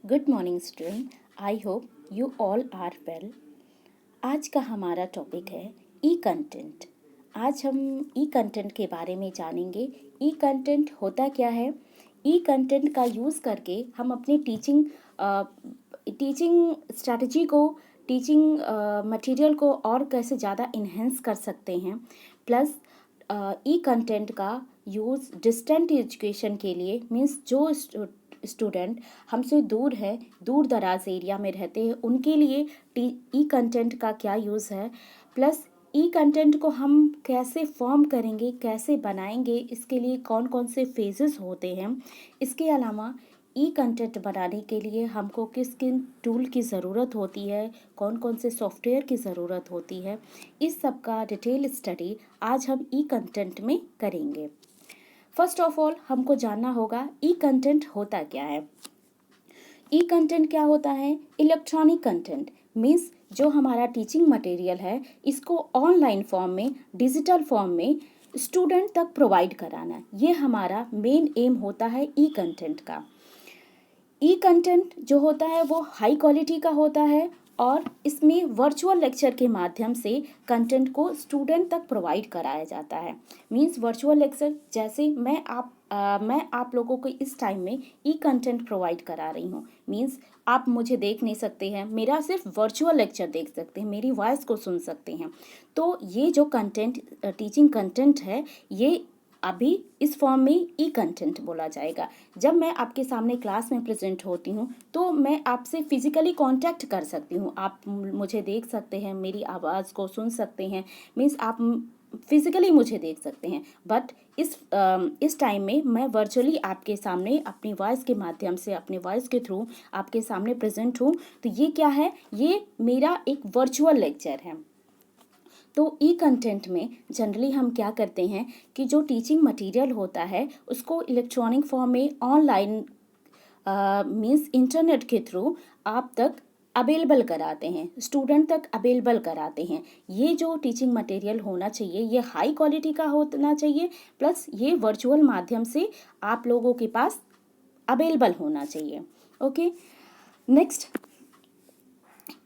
Good morning student, I hope you all are well. आज का हमारा टॉपिक है ई कंटेंट। आज हम ई कंटेंट के बारे में जानेंगे। ई कंटेंट होता क्या है, ई कंटेंट का यूज़ करके हम अपनी टीचिंग स्ट्रैटेजी को, टीचिंग मटेरियल को और कैसे ज़्यादा इन्हेंस कर सकते हैं। प्लस ई कंटेंट का यूज़ डिस्टेंट एजुकेशन के लिए, मीन्स जो स्टूडेंट हमसे दूर है, दूर दराज एरिया में रहते हैं, उनके लिए ई कंटेंट का क्या यूज़ है। प्लस ई कंटेंट को हम कैसे फॉर्म करेंगे, कैसे बनाएंगे, इसके लिए कौन कौन से फेजेस होते हैं। इसके अलावा ई कंटेंट बनाने के लिए हमको किस किन टूल की ज़रूरत होती है, कौन कौन से सॉफ्टवेयर की ज़रूरत होती है, इस सब का डिटेल स्टडी आज हम ई कंटेंट में करेंगे। फर्स्ट ऑफ ऑल हमको जानना होगा ई कंटेंट होता क्या है। ई कंटेंट क्या होता है? इलेक्ट्रॉनिक कंटेंट मीन्स जो हमारा टीचिंग मटेरियल है, इसको ऑनलाइन फॉर्म में, डिजिटल फॉर्म में स्टूडेंट तक प्रोवाइड कराना, ये हमारा मेन एम होता है ई कंटेंट का। ई कंटेंट जो होता है वो हाई क्वालिटी का होता है और इसमें वर्चुअल लेक्चर के माध्यम से कंटेंट को स्टूडेंट तक प्रोवाइड कराया जाता है। मींस वर्चुअल लेक्चर, जैसे मैं आप लोगों को इस टाइम में ई कंटेंट प्रोवाइड करा रही हूँ। मींस आप मुझे देख नहीं सकते हैं, मेरा सिर्फ वर्चुअल लेक्चर देख सकते हैं, मेरी वॉइस को सुन सकते हैं। तो ये जो कंटेंट, टीचिंग कंटेंट है, ये अभी इस फॉर्म में ई कंटेंट बोला जाएगा। जब मैं आपके सामने क्लास में प्रेजेंट होती हूँ तो मैं आपसे फिजिकली कांटेक्ट कर सकती हूँ, आप मुझे देख सकते हैं, मेरी आवाज़ को सुन सकते हैं, मीन्स आप फिजिकली मुझे देख सकते हैं। बट इस टाइम में मैं वर्चुअली आपके सामने अपनी वॉइस के माध्यम से, अपने वॉइस के थ्रू आपके सामने प्रेजेंट हूँ। तो ये क्या है? ये मेरा एक वर्चुअल लेक्चर है। तो ई कंटेंट में जनरली हम क्या करते हैं कि जो टीचिंग मटेरियल होता है उसको इलेक्ट्रॉनिक फॉर्म में ऑनलाइन, मीन्स इंटरनेट के थ्रू आप तक अवेलेबल कराते हैं, स्टूडेंट तक अवेलेबल कराते हैं। ये जो टीचिंग मटेरियल होना चाहिए ये हाई क्वालिटी का होना चाहिए, प्लस ये वर्चुअल माध्यम से आप लोगों के पास अवेलेबल होना चाहिए। ओके, नेक्स्ट,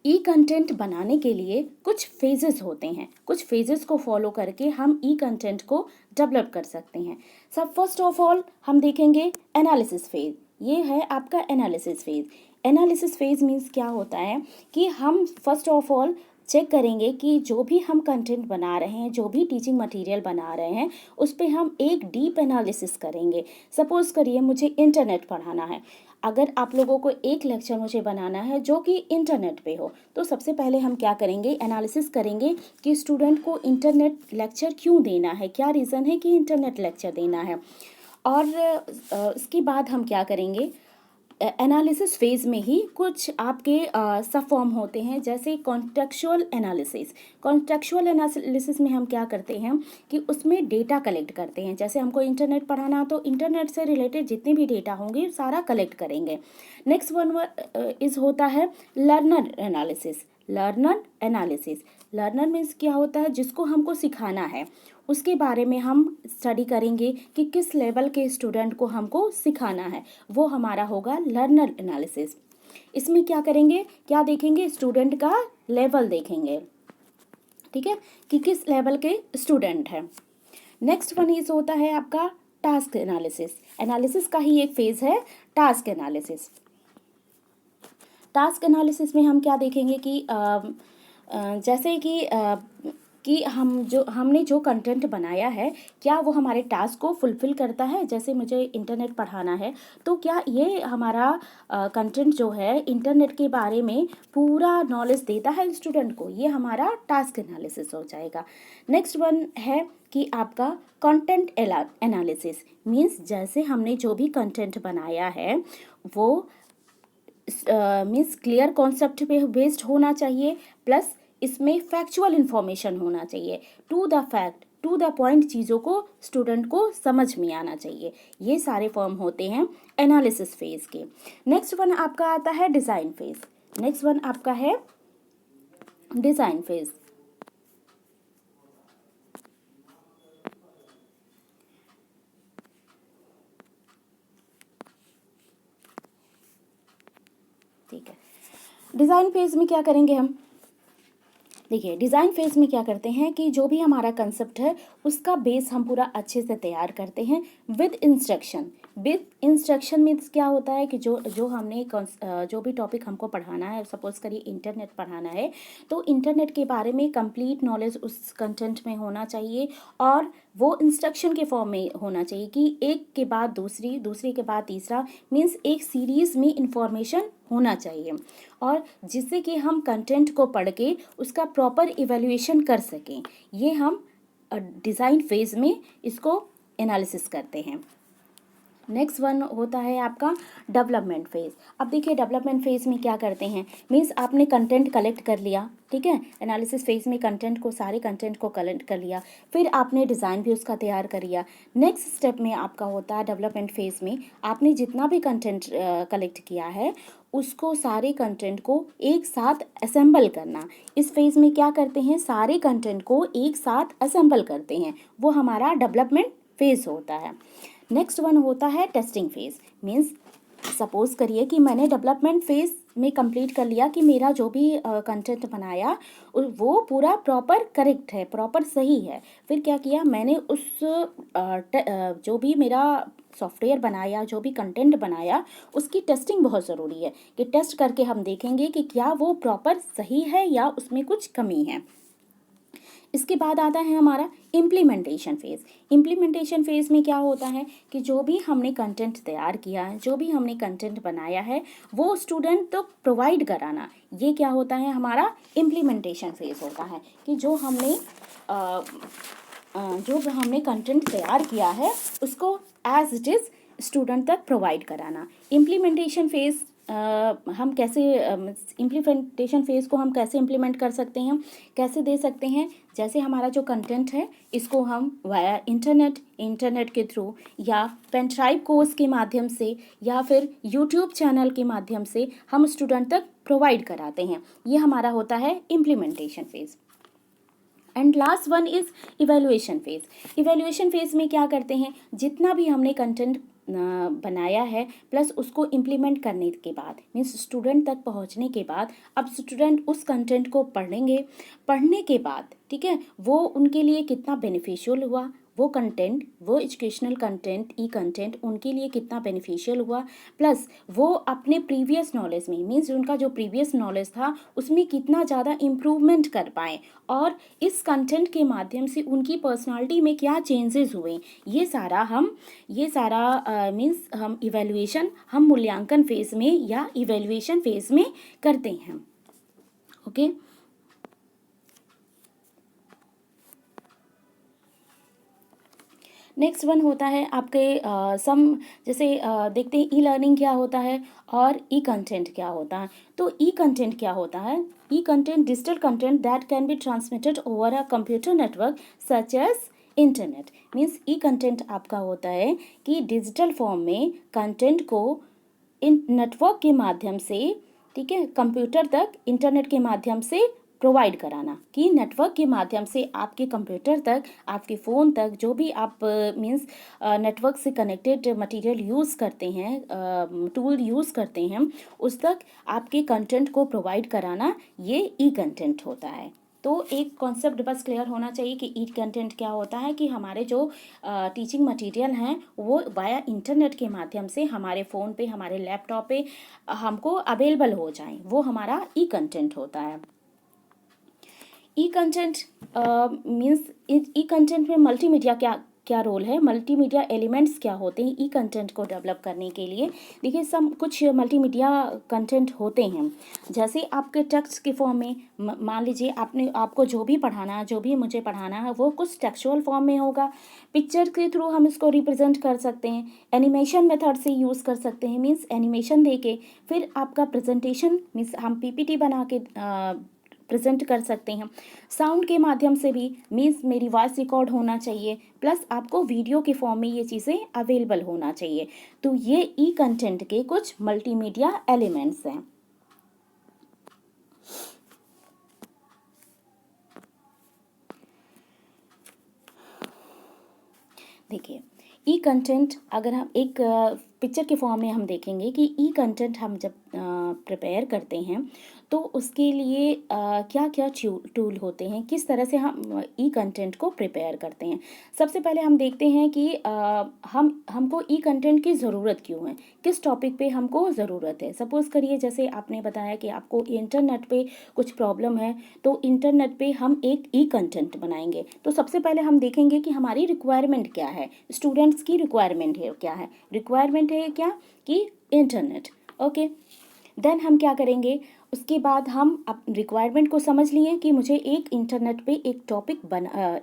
ई कंटेंट बनाने के लिए कुछ फेजेस होते हैं, कुछ फेजेस को फॉलो करके हम ई कंटेंट को डेवलप कर सकते हैं। सब फर्स्ट ऑफ ऑल हम देखेंगे एनालिसिस फेज। ये है आपका analysis phase. Analysis phase means क्या होता है कि हम फर्स्ट ऑफ ऑल चेक करेंगे कि जो भी हम कंटेंट बना रहे हैं, जो भी टीचिंग मटेरियल बना रहे हैं, उस पर हम एक डीप एनालिसिस करेंगे। सपोज करिए मुझे इंटरनेट पढ़ाना है, अगर आप लोगों को एक लेक्चर मुझे बनाना है जो कि इंटरनेट पे हो, तो सबसे पहले हम क्या करेंगे? एनालिसिस करेंगे कि स्टूडेंट को इंटरनेट लेक्चर क्यों देना है, क्या रीज़न है कि इंटरनेट लेक्चर देना है। और इसके बाद हम क्या करेंगे? एनालिसिस फेज़ में ही कुछ आपके सब फॉर्म होते हैं, जैसे कॉन्टेक्चुअल एनालिसिस। कॉन्टेक्चुअल एनालिसिस में हम क्या करते हैं कि उसमें डेटा कलेक्ट करते हैं। जैसे हमको इंटरनेट पढ़ाना तो इंटरनेट से रिलेटेड जितने भी डेटा होंगे सारा कलेक्ट करेंगे। नेक्स्ट वन इज होता है learner analysis. Learner analysis, learner means क्या होता है? जिसको हमको सिखाना है उसके बारे में हम स्टडी करेंगे कि किस लेवल के स्टूडेंट को हमको सिखाना है, वो हमारा होगा लर्नर एनालिसिस। इसमें क्या करेंगे, क्या देखेंगे? स्टूडेंट का लेवल देखेंगे, ठीक है, कि किस लेवल के स्टूडेंट है। नेक्स्ट वन इज होता है आपका टास्क एनालिसिस। एनालिसिस का ही एक फेज है टास्क एनालिसिस। टास्क एनालिसिस में हम क्या देखेंगे कि जैसे कि हमने जो कंटेंट बनाया है, क्या वो हमारे टास्क को फुलफिल करता है। जैसे मुझे इंटरनेट पढ़ाना है तो क्या ये हमारा कंटेंट जो है इंटरनेट के बारे में पूरा नॉलेज देता है स्टूडेंट को, ये हमारा टास्क एनालिसिस हो जाएगा। नेक्स्ट वन है कि आपका कंटेंट एनालिसिस। मीन्स जैसे हमने जो भी कंटेंट बनाया है वो मीन्स क्लियर कॉन्सेप्ट पे बेस्ड होना चाहिए, प्लस इसमें फैक्चुअल इन्फॉर्मेशन होना चाहिए, to the fact, to the point चीज़ों को स्टूडेंट को समझ में आना चाहिए। ये सारे फॉर्म होते हैं एनालिसिस फेज के। नेक्स्ट वन आपका आता है डिज़ाइन फेज। नेक्स्ट वन आपका है डिज़ाइन फेज। ठीक है। डिज़ाइन फेज़ में क्या करेंगे हम? देखिए, डिज़ाइन फेज़ में क्या करते हैं कि जो भी हमारा कंसेप्ट है उसका बेस हम पूरा अच्छे से तैयार करते हैं with instruction. With instruction means क्या होता है कि जो जो हमने जो भी टॉपिक हमको पढ़ाना है, सपोज़ करिए इंटरनेट पढ़ाना है, तो इंटरनेट के बारे में कंप्लीट नॉलेज उस कंटेंट में होना चाहिए और वो इंस्ट्रक्शन के फॉर्म में होना चाहिए कि एक के बाद दूसरी, दूसरे के बाद तीसरा, मीन्स एक सीरीज़ में इंफॉर्मेशन होना चाहिए और जिससे कि हम कंटेंट को पढ़ के उसका प्रॉपर इवैल्यूएशन कर सकें। ये हम डिज़ाइन फेज़ में इसको एनालिसिस करते हैं। नेक्स्ट वन होता है आपका डेवलपमेंट फेज़। अब देखिए डेवलपमेंट फेज़ में क्या करते हैं, मीन्स आपने कंटेंट कलेक्ट कर लिया, ठीक है, एनालिसिस फेज़ में सारे कंटेंट को कलेक्ट कर लिया, फिर आपने डिज़ाइन भी उसका तैयार कर लिया। नेक्स्ट स्टेप में आपका होता है डेवलपमेंट फेज़ में आपने जितना भी कंटेंट कलेक्ट किया है उसको सारे कंटेंट को एक साथ असेंबल करना। इस फेज़ में क्या करते हैं, सारे कंटेंट को एक साथ असेंबल करते हैं, वो हमारा डेवलपमेंट फेज़ होता है। नेक्स्ट वन होता है टेस्टिंग फेज़। मीन्स सपोज़ करिए कि मैंने डेवलपमेंट फेज़ में कंप्लीट कर लिया कि मेरा जो भी कंटेंट बनाया वो पूरा प्रॉपर करेक्ट है, प्रॉपर सही है। फिर क्या किया मैंने जो भी मेरा सॉफ्टवेयर बनाया, जो भी कंटेंट बनाया, उसकी टेस्टिंग बहुत ज़रूरी है कि टेस्ट करके हम देखेंगे कि क्या वो प्रॉपर सही है या उसमें कुछ कमी है। इसके बाद आता है हमारा इम्प्लीमेंटेशन फेज़। इम्प्लीमेंटेशन फेज़ में क्या होता है कि जो भी हमने कंटेंट तैयार किया है, जो भी हमने कंटेंट बनाया है, वो स्टूडेंट तो प्रोवाइड कराना। ये क्या होता है, हमारा इम्प्लीमेंटेशन फेज़ होता है कि जो हमने कंटेंट तैयार किया है उसको एज इट इज़ स्टूडेंट तक प्रोवाइड कराना। इम्प्लीमेंटेशन फेज़ हम कैसे इम्प्लीमेंटेशन फेज़ को हम कैसे इम्प्लीमेंट कर सकते हैं, कैसे दे सकते हैं? जैसे हमारा जो कंटेंट है इसको हम वाया इंटरनेट के थ्रू या पेन ड्राइव कोर्स के माध्यम से या फिर यूट्यूब चैनल के माध्यम से हम स्टूडेंट तक प्रोवाइड कराते हैं। ये हमारा होता है implementation phase. And last one is evaluation phase. Evaluation phase में क्या करते हैं, जितना भी हमने कंटेंट बनाया है प्लस उसको इम्प्लीमेंट करने के बाद, मीन्स स्टूडेंट तक पहुंचने के बाद, अब स्टूडेंट उस कंटेंट को पढ़ने के बाद, ठीक है, वो उनके लिए कितना बेनिफिशियल हुआ, वो कंटेंट, वो एजुकेशनल कंटेंट, ई कंटेंट उनके लिए कितना बेनिफिशियल हुआ, प्लस वो अपने प्रीवियस नॉलेज में, मीन्स उनका जो प्रीवियस नॉलेज था उसमें कितना ज़्यादा इम्प्रूवमेंट कर पाए और इस कंटेंट के माध्यम से उनकी पर्सनालिटी में क्या चेंजेस हुए, ये सारा मीन्स हम मूल्यांकन फेज़ में या इवैल्यूएशन फेज़ में करते हैं। ओके नेक्स्ट वन होता है आपके जैसे देखते हैं ई लर्निंग क्या होता है और ई कंटेंट क्या होता है। तो ई कंटेंट क्या होता है, E content digital content that can be transmitted over a computer network such as internet. Means E content आपका होता है कि डिजिटल फॉर्म में कंटेंट को इन नेटवर्क के माध्यम से, ठीक है, कंप्यूटर तक इंटरनेट के माध्यम से प्रोवाइड कराना, कि नेटवर्क के माध्यम से आपके कंप्यूटर तक, आपके फ़ोन तक, जो भी आप मीन्स नेटवर्क से कनेक्टेड मटेरियल यूज़ करते हैं, टूल यूज़ करते हैं, उस तक आपके कंटेंट को प्रोवाइड कराना, ये ई कंटेंट होता है। तो एक कॉन्सेप्ट बस क्लियर होना चाहिए कि ई कंटेंट क्या होता है, कि हमारे जो टीचिंग मटेरियल हैं वो वाया इंटरनेट के माध्यम से हमारे फ़ोन पे, हमारे लैपटॉप पे हमको अवेलेबल हो जाएं, वो हमारा ई कंटेंट होता है। E content means E content में मल्टीमीडिया क्या रोल है, मल्टीमीडिया एलिमेंट्स क्या होते हैं ई कंटेंट को डेवलप करने के लिए। देखिए कुछ मल्टीमीडिया कंटेंट होते हैं, जैसे आपके टेक्स्ट के फॉर्म में, मान लीजिए आपको जो भी पढ़ाना है, जो भी मुझे पढ़ाना है, वो कुछ टेक्सचुअल फॉर्म में होगा। पिक्चर के थ्रू हम इसको रिप्रेजेंट कर सकते हैं, एनिमेशन मेथड से यूज़ कर सकते हैं, मीन्स एनिमेशन दे के फिर आपका प्रेजेंटेशन, मीन्स हम पीपीटी बना के प्रेजेंट कर सकते हैं। साउंड के माध्यम से भी, मीन्स मेरी वॉइस रिकॉर्ड होना चाहिए, प्लस आपको वीडियो के फॉर्म में ये चीज़ें अवेलेबल होना चाहिए। तो ये ई कंटेंट के कुछ मल्टीमीडिया एलिमेंट्स हैं। देखिए ई कंटेंट, अगर हम एक पिक्चर के फॉर्म में हम देखेंगे कि ई कंटेंट हम जब प्रिपेयर करते हैं तो उसके लिए क्या क्या टूल होते हैं, किस तरह से हम ई कंटेंट को प्रिपेयर करते हैं। सबसे पहले हम देखते हैं कि हमको ई कंटेंट की ज़रूरत क्यों है, किस टॉपिक पे हमको ज़रूरत है। सपोज़ करिए जैसे आपने बताया कि आपको इंटरनेट पे कुछ प्रॉब्लम है, तो इंटरनेट पे हम एक ई कंटेंट बनाएंगे। तो सबसे पहले हम देखेंगे कि हमारी रिक्वायरमेंट क्या है, स्टूडेंट्स की रिक्वायरमेंट है क्या है, रिक्वायरमेंट है क्या कि इंटरनेट। ओके, देन हम क्या करेंगे, उसके बाद हम अब रिक्वायरमेंट को समझ लिए कि मुझे एक इंटरनेट पे एक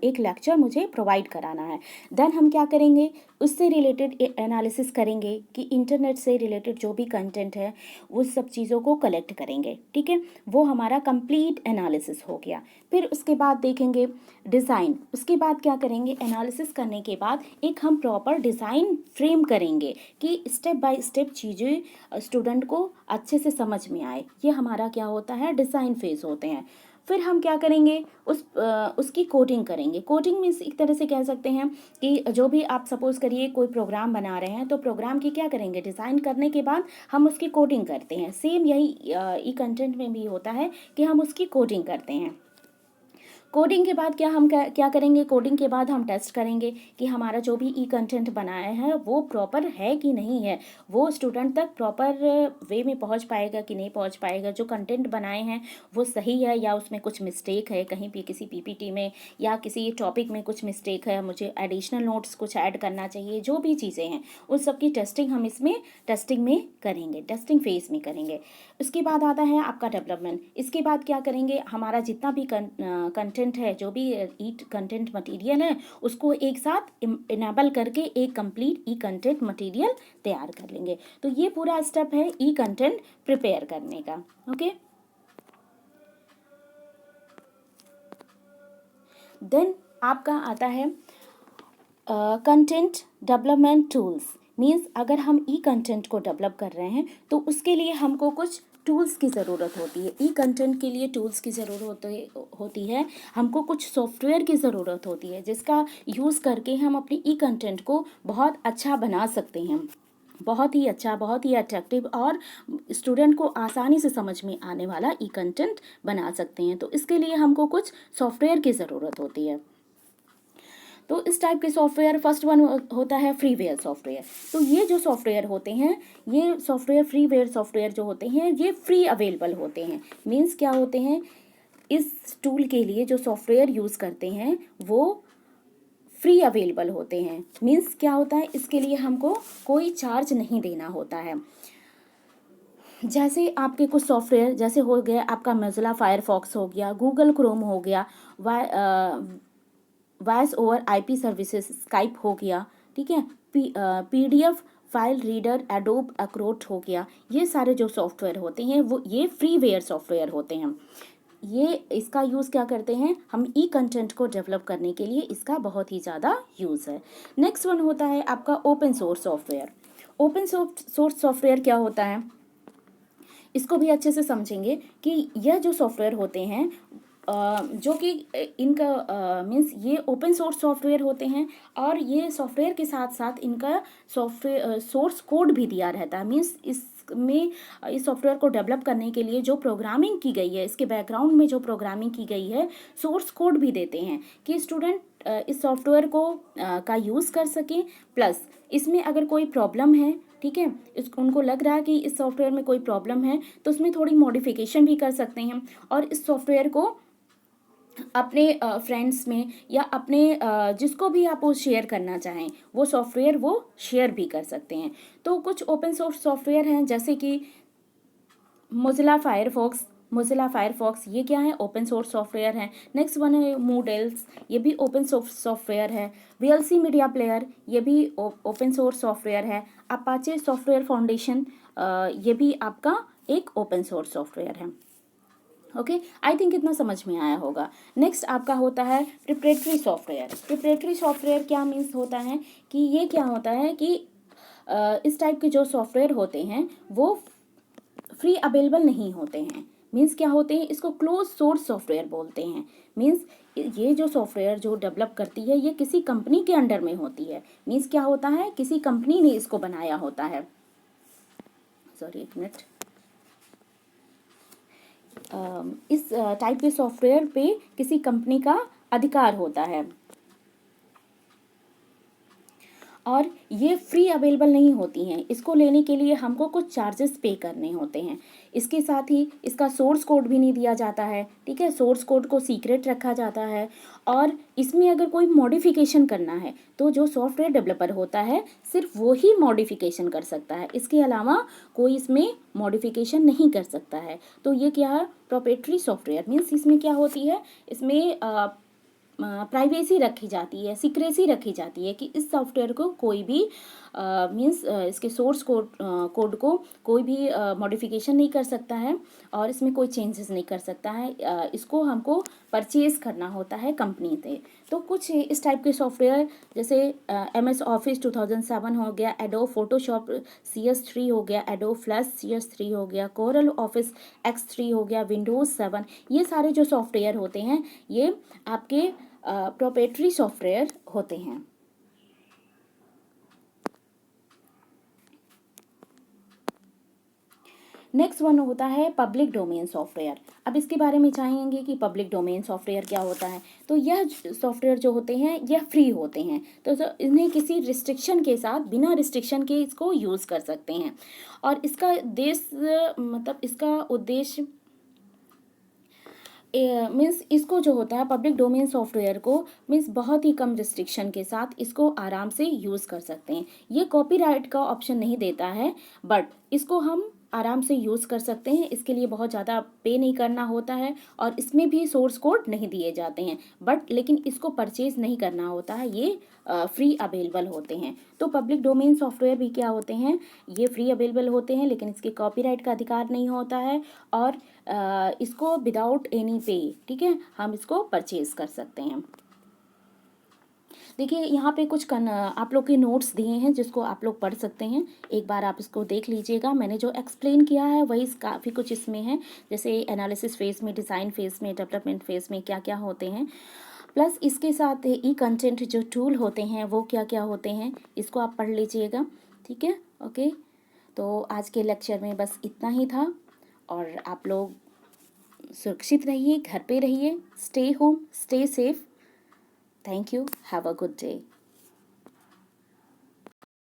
एक लेक्चर मुझे प्रोवाइड कराना है। देन हम क्या करेंगे, उससे रिलेटेड एनालिसिस करेंगे कि इंटरनेट से रिलेटेड जो भी कंटेंट है वो सब चीज़ों को कलेक्ट करेंगे। ठीक है, वो हमारा कंप्लीट एनालिसिस हो गया। फिर उसके बाद देखेंगे डिज़ाइन। उसके बाद क्या करेंगे, एनालिसिस करने के बाद एक हम प्रॉपर डिज़ाइन फ्रेम करेंगे कि स्टेप बाय स्टेप चीज़ें स्टूडेंट को अच्छे से समझ में आए। ये हमारा क्या होता है, डिज़ाइन फेज होते हैं। फिर हम क्या करेंगे, उसकी कोडिंग करेंगे। कोडिंग मीन्स एक तरह से कह सकते हैं कि जो भी आप सपोज़ करिए कोई प्रोग्राम बना रहे हैं तो प्रोग्राम की क्या करेंगे, डिज़ाइन करने के बाद हम उसकी कोडिंग करते हैं। सेम यही ई कंटेंट में भी होता है कि हम उसकी कोडिंग करते हैं। कोडिंग के बाद क्या करेंगे, कोडिंग के बाद हम टेस्ट करेंगे कि हमारा जो भी ई कंटेंट बनाया है वो प्रॉपर है कि नहीं है, वो स्टूडेंट तक प्रॉपर वे में पहुंच पाएगा कि नहीं पहुंच पाएगा, जो कंटेंट बनाए हैं वो सही है या उसमें कुछ मिस्टेक है, कहीं भी किसी पीपीटी में या किसी टॉपिक में कुछ मिस्टेक है, मुझे एडिशनल नोट्स कुछ ऐड करना चाहिए। जो भी चीज़ें हैं उन सब की टेस्टिंग हम इसमें टेस्टिंग में करेंगे, टेस्टिंग फेज में करेंगे। उसके बाद आता है आपका डेवलपमेंट। इसके बाद क्या करेंगे, हमारा जितना भी कंटेंट है, जो भी ई कंटेंट मटेरियल है, उसको एक साथ इनेबल करके एक कंप्लीट ई कंटेंट मटेरियल तैयार कर लेंगे। तो ये पूरा स्टेप है ई कंटेंट प्रिपेयर करने का। ओके, देन आपका आता है कंटेंट डेवलपमेंट टूल्स। मीन्स अगर हम ई कंटेंट को डेवलप कर रहे हैं तो उसके लिए हमको कुछ टूल्स की ज़रूरत होती है। ई कंटेंट के लिए टूल्स की ज़रूरत होती है, हमको कुछ सॉफ्टवेयर की ज़रूरत होती है जिसका यूज़ करके हम अपनी ई कंटेंट को बहुत अच्छा बना सकते हैं, बहुत ही अच्छा, बहुत ही अट्रैक्टिव और स्टूडेंट को आसानी से समझ में आने वाला ई कंटेंट बना सकते हैं। तो इसके लिए हमको कुछ सॉफ्टवेयर की ज़रूरत होती है। तो इस टाइप के सॉफ्टवेयर, फर्स्ट वन होता है फ्रीवेयर सॉफ्टवेयर। तो ये जो सॉफ्टवेयर होते हैं, ये सॉफ्टवेयर फ्रीवेयर सॉफ्टवेयर जो होते हैं ये फ्री अवेलेबल होते हैं। मीन्स क्या होते हैं, इस टूल के लिए जो सॉफ्टवेयर यूज़ करते हैं वो फ्री अवेलेबल होते हैं। मीन्स क्या होता है, इसके लिए हमको कोई चार्ज नहीं देना होता है। जैसे आपके कुछ सॉफ्टवेयर जैसे हो गया आपका मोज़िला फायरफॉक्स हो गया, गूगल क्रोम हो गया, voice over IP services Skype हो गया, ठीक है, पीडीएफ फाइल रीडर एडोब अक्रोट हो गया। ये सारे जो सॉफ्टवेयर होते हैं वो ये फ्रीवेयर सॉफ्टवेयर होते हैं। ये इसका यूज़ क्या करते हैं, हम ई कंटेंट को डेवलप करने के लिए इसका बहुत ही ज़्यादा यूज़ है। नेक्स्ट वन होता है आपका open source software. Open source software क्या होता है, इसको भी अच्छे से समझेंगे कि यह जो सॉफ्टवेयर होते हैं जो कि इनका मीन्स ये ओपन सोर्स सॉफ्टवेयर होते हैं और ये सॉफ्टवेयर के साथ साथ इनका सॉफ्टवेयर सोर्स कोड भी दिया रहता है। मीन्स इसमें इस सॉफ्टवेयर को डेवलप करने के लिए जो प्रोग्रामिंग की गई है, इसके बैकग्राउंड में जो प्रोग्रामिंग की गई है, सोर्स कोड भी देते हैं कि स्टूडेंट इस सॉफ्टवेयर को का यूज़ कर सकें। प्लस इसमें अगर कोई प्रॉब्लम है, ठीक है, उनको लग रहा है कि इस सॉफ्टवेयर में कोई प्रॉब्लम है तो उसमें थोड़ी मॉडिफिकेशन भी कर सकते हैं और इस सॉफ्टवेयर को अपने फ्रेंड्स में या अपने जिसको भी आप वो शेयर करना चाहें वो सॉफ्टवेयर वो शेयर भी कर सकते हैं। तो कुछ ओपन सोर्स सॉफ्टवेयर हैं जैसे कि मोज़िला फायरफॉक्स ये क्या है, ओपन सोर्स सॉफ्टवेयर है। नेक्स्ट वन है मूडल्स, ये भी ओपन सोर्स सॉफ्टवेयर है। वीएलसी मीडिया प्लेयर ये भी ओपन सोर्स सॉफ्टवेयर है। अपाचे सॉफ्टवेयर फाउंडेशन ये भी आपका एक ओपन सोर्स सॉफ्टवेयर है। ओके, आई थिंक इतना समझ में आया होगा। नेक्स्ट आपका होता है प्रिपरेटरी सॉफ्टवेयर। प्रिपरेटरी सॉफ्टवेयर क्या मीन्स होता है कि ये क्या होता है कि इस टाइप के जो सॉफ्टवेयर होते हैं वो फ्री अवेलेबल नहीं होते हैं। मीन्स क्या होते हैं, इसको क्लोज सोर्स सॉफ्टवेयर बोलते हैं। मीन्स ये जो सॉफ्टवेयर जो डेवलप करती है ये किसी कंपनी के अंडर में होती है। मीन्स क्या होता है, किसी कंपनी ने इसको बनाया होता है। सॉरी, एक मिनट। इस टाइप के सॉफ्टवेयर पे किसी कंपनी का अधिकार होता है और ये फ्री अवेलेबल नहीं होती हैं। इसको लेने के लिए हमको कुछ चार्जेस पे करने होते हैं। इसके साथ ही इसका सोर्स कोड भी नहीं दिया जाता है, ठीक है, सोर्स कोड को सीक्रेट रखा जाता है। और इसमें अगर कोई मॉडिफिकेशन करना है तो जो सॉफ्टवेयर डेवलपर होता है सिर्फ वो ही मॉडिफिकेशन कर सकता है, इसके अलावा कोई इसमें मॉडिफिकेशन नहीं कर सकता है। तो ये क्या है, प्रोप्राइटरी सॉफ्टवेयर मीन्स इसमें क्या होती है, इसमें प्राइवेसी रखी जाती है, सीक्रेसी रखी जाती है कि इस सॉफ्टवेयर को कोई भी मीन्स इसके सोर्स कोड को कोई भी मॉडिफिकेशन नहीं कर सकता है और इसमें कोई चेंजेस नहीं कर सकता है। इसको हमको परचेज़ करना होता है कंपनी से। तो कुछ इस टाइप के सॉफ्टवेयर जैसे MS ऑफिस 2007 हो गया, एडोब फोटोशॉप CS3 हो गया, एडोब फ्लैश CS3 हो गया, कोरल ऑफिस X3 हो गया, विंडोज़ 7, ये सारे जो सॉफ्टवेयर होते हैं ये आपके प्रोप्राइटरी सॉफ्टवेयर होते हैं। नेक्स्ट वन होता है पब्लिक डोमेन सॉफ्टवेयर। अब इसके बारे में चाहेंगे कि पब्लिक डोमेन सॉफ्टवेयर क्या होता है। तो यह सॉफ्टवेयर जो होते हैं यह फ्री होते हैं, तो इन्हें किसी रिस्ट्रिक्शन के साथ, बिना रिस्ट्रिक्शन के इसको यूज़ कर सकते हैं। और इसका इसका उद्देश्य मीन्स इसको जो होता है पब्लिक डोमेन सॉफ्टवेयर को मीन्स बहुत ही कम रिस्ट्रिक्शन के साथ इसको आराम से यूज़ कर सकते हैं। ये कॉपीराइट का ऑप्शन नहीं देता है, बट इसको हम आराम से यूज़ कर सकते हैं। इसके लिए बहुत ज़्यादा पे नहीं करना होता है और इसमें भी सोर्स कोड नहीं दिए जाते हैं, बट लेकिन इसको परचेज नहीं करना होता है, ये फ्री अवेलेबल होते हैं। तो पब्लिक डोमेन सॉफ्टवेयर भी क्या होते हैं, ये फ्री अवेलेबल होते हैं लेकिन इसके कॉपीराइट का अधिकार नहीं होता है और इसको विदाउट एनी पे, ठीक है, हम इसको परचेज कर सकते हैं। देखिए यहाँ पे कुछ आप लोग के नोट्स दिए हैं जिसको आप लोग पढ़ सकते हैं, एक बार आप इसको देख लीजिएगा। मैंने जो एक्सप्लेन किया है वही काफ़ी कुछ इसमें है, जैसे एनालिसिस फेज में, डिज़ाइन फेज में, डेवलपमेंट फेज में क्या क्या होते हैं, प्लस इसके साथ ई कंटेंट जो टूल होते हैं वो क्या क्या होते हैं, इसको आप पढ़ लीजिएगा, ठीक है। ओके, तो आज के लेक्चर में बस इतना ही था और आप लोग सुरक्षित रहिए, घर पे रहिए, stay home, stay safe. Thank you, have a good day.